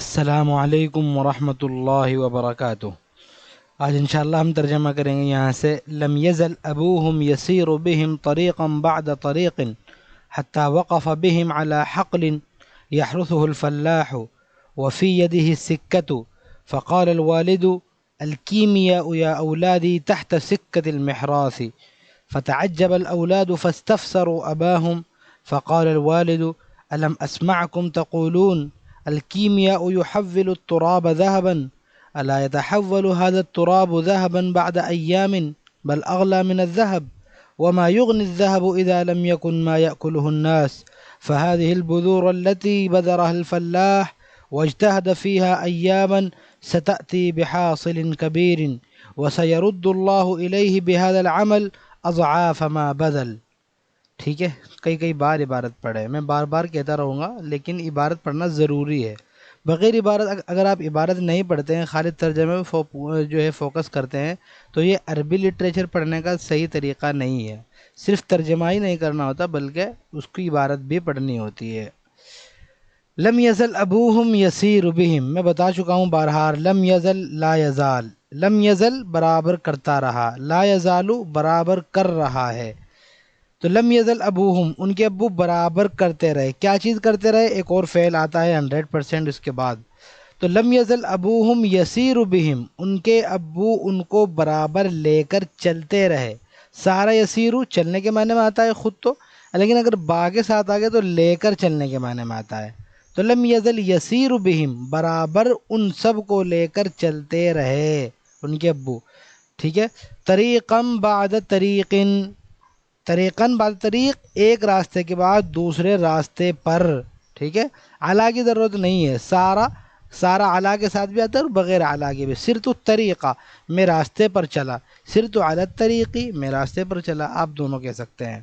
السلام علیکم ورحمۃ اللہ وبرکاتہ۔ آج انشاءاللہ ہم ترجمہ کریں گے یہاں سے لم يزل ابوهم يسير بهم طريقا بعد طريق حتى وقف بهم على حقل يحرثه الفلاح وفي يده السكة فقال الوالد الكيمياء يا أولادي تحت سكة المحراث فتعجب الأولاد فاستفسروا أباهم فقال الوالد ألم أسمعكم تقولون الكيمياء يحول التراب ذهبا ألا يتحول هذا التراب ذهبا بعد أيام بل أغلى من الذهب وما يغني الذهب إذا لم يكن ما يأكله الناس فهذه البذور التي بذرها الفلاح واجتهد فيها أياما ستأتي بحاصل كبير وسيرد الله إليه بهذا العمل أضعاف ما بذل۔ ٹھیک ہے، کئی بار عبارت پڑھے، میں بار بار کہتا رہوں گا لیکن عبارت پڑھنا ضروری ہے۔ بغیر عبارت اگر آپ عبارت نہیں پڑھتے ہیں، خالد ترجمے میں جو ہے فوکس کرتے ہیں تو یہ عربی لٹریچر پڑھنے کا صحیح طریقہ نہیں ہے۔ صرف ترجمہ ہی نہیں کرنا ہوتا بلکہ اس کی عبارت بھی پڑھنی ہوتی ہے۔ لم یزل ابوہم یسیر بہم، میں بتا چکا ہوں بارہار، لم یزل لا یزال، لم یزل برابر کرتا رہا، لا یزالو برابر کر رہا ہے۔ تو لم یزل ابوہم، ان کے ابو برابر کرتے رہے، کیا چیز کرتے رہے؟ ایک اور فعل آتا ہے 100% اس کے بعد۔ تو لم یزل ابوہم یسیر بہم، ان کے ابو ان کو برابر لے کر چلتے رہے۔ سارا یسیرو چلنے کے معنی میں آتا ہے خود تو، لیکن اگر با کے ساتھ آگے تو لے کر چلنے کے معنی میں آتا ہے۔ تو لم یزل یسیر بہم، برابر ان سب کو لے کر چلتے رہے ان کے ابو، ٹھیک ہے۔ طریقم بعد طریقن، طریقاً بعد طریق، ایک راستے کے بعد دوسرے راستے پر، ٹھیک ہے۔ علا کی ضرورت نہیں ہے، سارا علا کے ساتھ بھی آتا ہے اور بغیر علا کے بھی۔ سرت الطریقہ، میں راستے پر چلا، سرت علی الطریقی، میں راستے پر چلا، آپ دونوں کہہ سکتے ہیں۔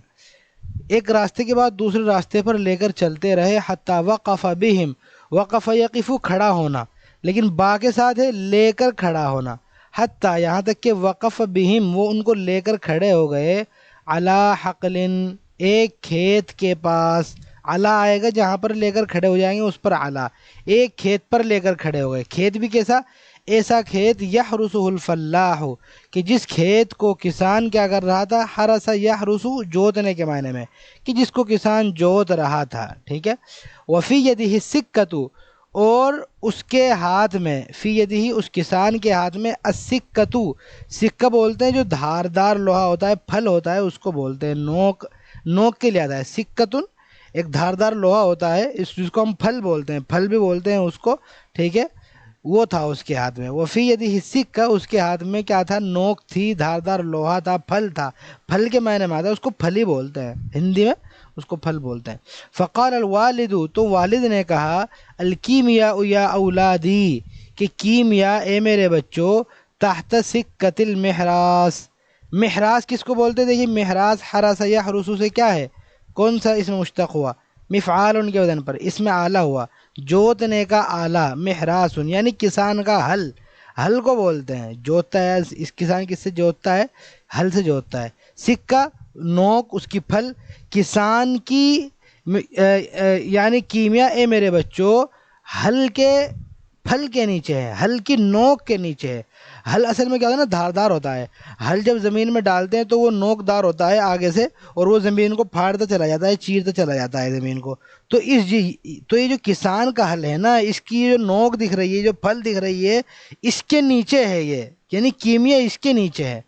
ایک راستے کے بعد دوسرے راستے پر لے کر چلتے رہے، حتی وقف بہم، وقف یقف کھڑا ہونا، لیکن با کے ساتھ ہے لے کر کھڑا ہونا، حتی یہاں تک کہ وقف بہم، وہ ان کو لے کر کھڑے ہو گئے، علی حقل، ایک کھیت کے پاس، علی آئے گا جہاں پر لے کر کھڑے ہو جائیں گے اس پر علی، ایک کھیت پر لے کر کھڑے ہو گئے۔ کھیت بھی کیسا؟ ایسا کھیت یحرسہ الفلاح، کہ جس کھیت کو کسان کیا کر رہا تھا؟ حرس یحرس، جوتنے کے معنی میں، کہ جس کو کسان جوت رہا تھا، ٹھیک ہے۔ وفی یدہ السکۃ، اور اس کے ہاتھ میں، فی یدہ اس کسان کے ہاتھ میں، السکۃ، سکہ بولتے ہیں جو دھاردار لوہا ہوتا ہے، پھل ہوتا ہے، اس کو بولتے ہیں، نوک کے لیے آتا ہے سکتن، ایک دھاردار لوہا ہوتا ہے جس کو ہم پھل بولتے ہیں، پھل بھی بولتے ہیں اس کو، ٹھیک ہے۔ وہ تھا اس کے ہاتھ میں، وفی یدہ السکہ، اس کے ہاتھ میں کیا تھا؟ نوک تھی، دھاردار لوہا تھا، پھل تھا، پھل کے معنی میں آتا ہے، اس کو پھل ہی بولتے ہیں ہندی میں، اس کو پھل بولتے ہیں۔ فقال الوالد، تو والد نے کہا، الکیمیاء یا اولادی، کہ کیمیا اے میرے بچوں، تحت سکۃ المحراث، محراث کس کو بولتے ہیں؟ دیکھیے محراث حرس یحرس سے کیا ہے؟ کون سا اسم مشتق ہوا؟ مفعال ان کے وزن پر، اسم آلہ ہوا، جوتنے کا آلہ، محراث یعنی کسان کا ہل، ہل کو بولتے ہیں، جوتتا ہے اس کسان، کس سے جوتتا ہے؟ ہل سے جوتتا ہے۔ سکہ نوک، اس کی پھل، کسان کی یعنی کیمیا اے میرے بچوں، ہل کے پھل کے نیچے ہے، ہل کی نوک کے نیچے ہے۔ ہل اصل میں کیا ہوتا ہے نا؟ دھاردار ہوتا ہے، ہل جب زمین میں ڈالتے ہیں تو وہ نوک دار ہوتا ہے آگے سے، اور وہ زمین کو پھاڑتا چلا جاتا ہے، چیرتا چلا جاتا ہے زمین کو۔ تو یہ جو کسان کا ہل ہے نا، اس کی جو نوک دکھ رہی ہے، جو پھل دکھ رہی ہے، اس کے نیچے ہے یہ، یعنی کیمیا اس کے نیچے ہے۔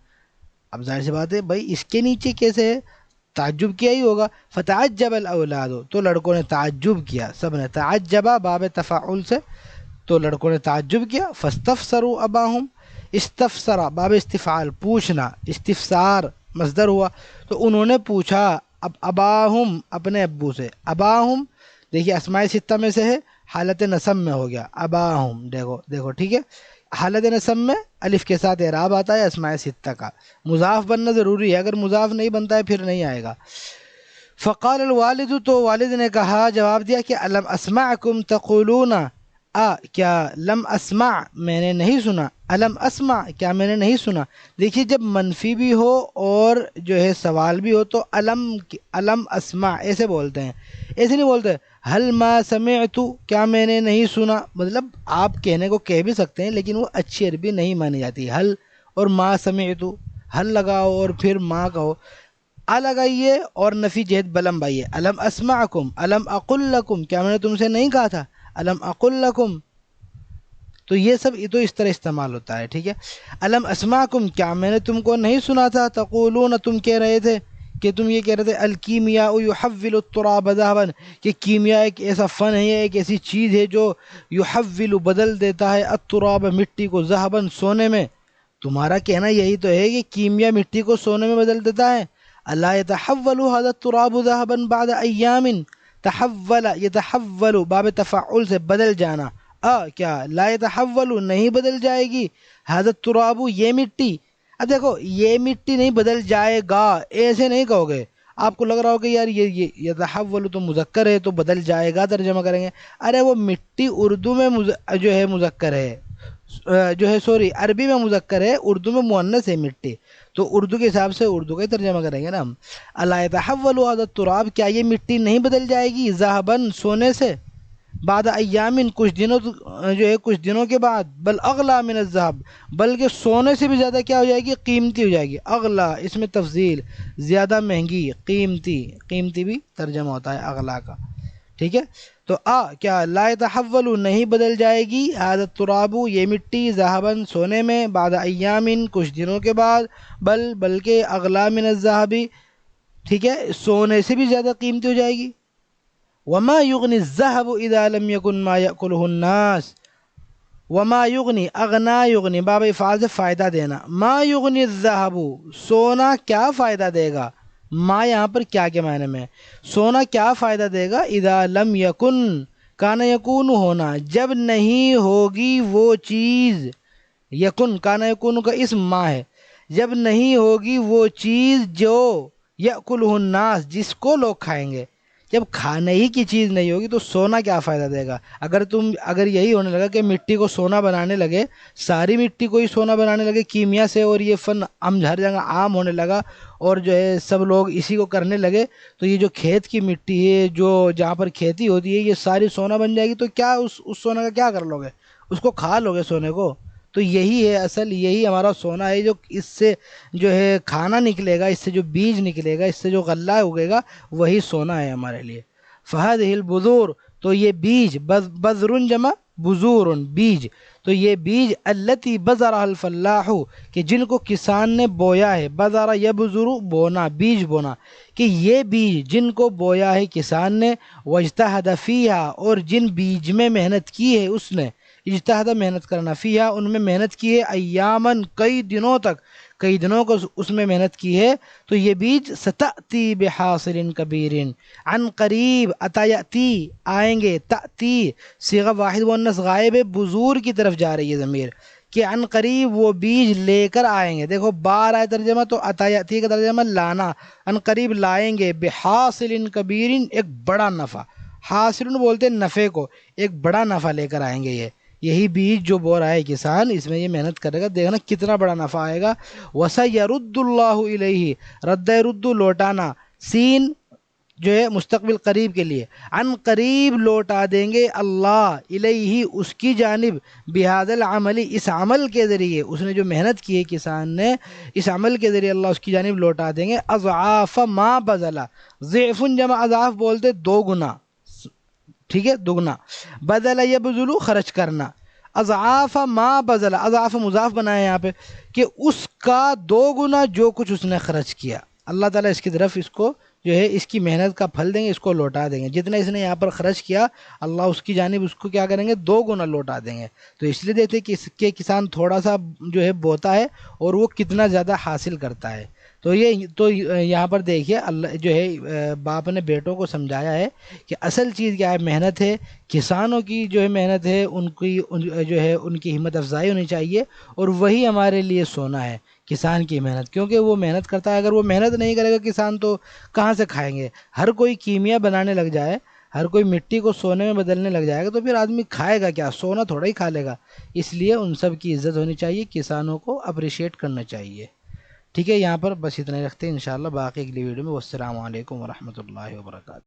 اب ظاہر سی بات ہے بھائی، اس کے نیچے کیسے ہے؟ تعجب کیا ہی ہوگا۔ فتعجب الاولاد، تو لڑکوں نے تعجب کیا، سب نے تعجبہ باب تفاعل سے، تو لڑکوں نے تعجب کیا۔ فاستفسروا اباہم، استفسرا باب استفعال، پوچھنا، استفسار مصدر ہوا، تو انہوں نے پوچھا، اب اباہم اپنے ابو سے، اباہم دیکھیے اسماء ستہ میں سے ہے، حالت نصب میں ہو گیا اباہم، دیکھو ٹھیک ہے، حالت نصب میں الف کے ساتھ اعراب آتا ہے اسماء ستہ کا، مضاف بننا ضروری ہے، اگر مضاف نہیں بنتا ہے پھر نہیں آئے گا۔ فقال الوالد، تو والد نے کہا، جواب دیا کہ الم اسمعکم تقولون، کیا لم اسمع، میں نے نہیں سنا، الم اسمع، کیا میں نے نہیں سنا۔ دیکھیے جب منفی بھی ہو اور جو ہے سوال بھی ہو تو الم اسمع ایسے بولتے ہیں، ایسے نہیں بولتے حل ما سمعت، کیا میں نے نہیں سنا، مطلب آپ کہنے کو کہہ بھی سکتے ہیں لیکن وہ اچھی عربی نہیں مانی جاتی. حل اور ما سمعت، حل لگاؤ اور پھر ما کہو، لگائیے اور نفی جہت بلم بائیے. الم اسمعکم، الم اقل لکم، کیا میں نے تم سے نہیں کہا تھا، الم اقل لکم. تو یہ سب تو اس طرح استعمال ہوتا ہے. ٹھیک ہے. الم اسمعکم، کیا میں نے تم کو نہیں سنا تھا، تقولون، تم کہہ رہے تھے کہ تم یہ کہہ رہے تھے الکیمیاء یحول التراب ذهبا، کہ کیمیا ایک ایسا فن ہے، ایک ایسی چیز ہے جو یحول بدل دیتا ہے التراب مٹی کو ذهبا سونے میں. تمہارا کہنا یہی تو ہے کہ کیمیا مٹی کو سونے میں بدل دیتا ہے. الا يتحول هذا التراب ذهبا بعد ایام، تحول يتحول باب تفعل سے بدل جانا، کیا لا يتحول نہیں بدل جائے گی، هذا التراب یہ مٹی. اب دیکھو یہ مٹی نہیں بدل جائے گا ایسے نہیں کہو گے. آپ کو لگ رہا ہو کہ یار یہ یتحول تو مذکر ہے تو بدل جائے گا ترجمہ کریں گے. ارے وہ مٹی اردو میں جو ہے مذکر ہے، جو ہے سوری عربی میں مذکر ہے، اردو میں مؤنث ہے مٹی، تو اردو کے حساب سے اردو کا ہی ترجمہ کریں گے نا ہم. الا يتحول هذا التراب، کیا یہ مٹی نہیں بدل جائے گی، ذهبا سونے سے، بعد ایام کچھ دنوں، جو ہے کچھ دنوں کے بعد، بل اغلا من الذهب، بلکہ سونے سے بھی زیادہ کیا ہو جائے گی، قیمتی ہو جائے گی. اغلا اس میں تفضیل، زیادہ مہنگی، قیمتی، قیمتی بھی ترجمہ ہوتا ہے اغلا کا. ٹھیک ہے. تو کیا لا يتحول نہیں بدل جائے گی، هذا التراب یہ مٹی، ذهبا سونے میں، بعد ایام کچھ دنوں کے بعد، بلکہ اغلا من الذهب، ٹھیک ہے، سونے سے بھی زیادہ قیمتی ہو جائے گی. وما یغنی الذهب اذا لم يكن ما يأكله الناس، وما یغنی، اغنا یغنی باب افعال سے فائدہ دینا، ما یغنی الذهب سونا کیا فائدہ دے گا، ما یہاں پر کیا کے معنی میں، سونا کیا فائدہ دے گا، اذا لم یکن، کان یکون ہونا، جب نہیں ہوگی وہ چیز، یکن کان یکون کا اسم ما ہے، جب نہیں ہوگی وہ چیز جو یأکلہ الناس جس کو لوگ کھائیں گے. جب کھانے ہی کی چیز نہیں ہوگی تو سونا کیا فائدہ دے گا. اگر یہی ہونے لگا کہ مٹی کو سونا بنانے لگے، ساری مٹی کو ہی سونا بنانے لگے کیمیا سے، اور یہ فن ہم ہر جگہ عام ہونے لگا اور جو ہے سب لوگ اسی کو کرنے لگے، تو یہ جو کھیت کی مٹی ہے، جو جہاں پر کھیتی ہوتی ہے، یہ ساری سونا بن جائے گی. تو کیا اس سونا کا کیا کر لو گے، اس کو کھا لو گے سونے کو. تو یہی ہے اصل، یہی ہمارا سونا ہے، جو اس سے جو ہے کھانا نکلے گا، اس سے جو بیج نکلے گا، اس سے جو غلہ اگے گا، وہی سونا ہے ہمارے لیے. فہذہ البذور، تو یہ بیج، بذر جمع بذور بیج، تو یہ بیج التی بذرها الفلاح، کہ جن کو کسان نے بویا ہے، بذر یبذر بونا، بیج بونا، کہ یہ بیج جن کو بویا ہے کسان نے، واجتہد فیہا، اور جن بیج میں محنت کی ہے اس نے، اجتہد محنت کرنا، فیہا ان میں محنت کی ہے، ایامن کئی دنوں تک، کئی دنوں کو اس میں محنت کی ہے، تو یہ بیج ستأتی بحاصل کبیر، عن قریب، اتا یاتی آئیں گے، تأتی صیغہ واحد مؤنث غائب ہے، بذور کی طرف جا رہی ہے ضمیر، کہ عن قریب وہ بیج لے کر آئیں گے. دیکھو بار آئے ترجمہ تو اتا یاتی کا ترجمہ لانا، عن قریب لائیں گے، بحاصل کبیر ایک بڑا نفع، حاصل بولتے ہیں نفع کو، ایک بڑا نفع لے کر آئیں گے. یہی بیج جو بو رہا ہے کسان، اس میں یہ محنت کرے گا، دیکھنا کتنا بڑا نفع آئے گا. وَسَيَرُدُّ اللَّهُ إِلَيْهِ، رد رد لوٹانا، سین جو ہے مستقبل قریب کے لیے، عن قریب لوٹا دیں گے اللہ، الیہ اس کی جانب، بہذا العمل اس عمل کے ذریعے، اس نے جو محنت کی ہے کسان نے، اس عمل کے ذریعے اللہ اس کی جانب لوٹا دیں گے، اضعاف ما بذلا، ضعف جمع اضعاف بولتے دو گنا، ٹھیک ہے، دگنا، بدل یبذل خرچ کرنا، اضعاف ما بذل، اضعاف مضاف بنایا یہاں پہ، کہ اس کا دو گنا جو کچھ اس نے خرچ کیا، اللہ تعالیٰ اس کی طرف اس کو جو ہے اس کی محنت کا پھل دیں گے، اس کو لوٹا دیں گے. جتنا اس نے یہاں پر خرچ کیا، اللہ اس کی جانب اس کو کیا کریں گے، دو گنا لوٹا دیں گے. تو اس لیے دیکھتے کہ کسان تھوڑا سا جو ہے بوتا ہے اور وہ کتنا زیادہ حاصل کرتا ہے. تو یہاں پر دیکھیے اللہ جو ہے باپ نے بیٹوں کو سمجھایا ہے کہ اصل چیز کیا ہے، محنت ہے. کسانوں کی جو ہے محنت ہے، ان کی ہمت افزائی ہونی چاہیے، اور وہی ہمارے لیے سونا ہے، کسان کی محنت، کیونکہ وہ محنت کرتا ہے. اگر وہ محنت نہیں کرے گا کسان تو کہاں سے کھائیں گے. ہر کوئی کیمیا بنانے لگ جائے، ہر کوئی مٹی کو سونے میں بدلنے لگ جائے گا، تو پھر آدمی کھائے گا کیا، سونا تھوڑا ہی کھا لے گا. اس لیے ان سب کی عزت ہونی چاہیے، کسانوں کو اپریشیٹ کرنا چاہیے. ٹھیک ہے، یہاں پر بس اتنا ہی رکھتے ہیں، انشاءاللہ باقی اگلی ویڈیو میں. والسلام علیکم ورحمۃ اللہ وبرکاتہ.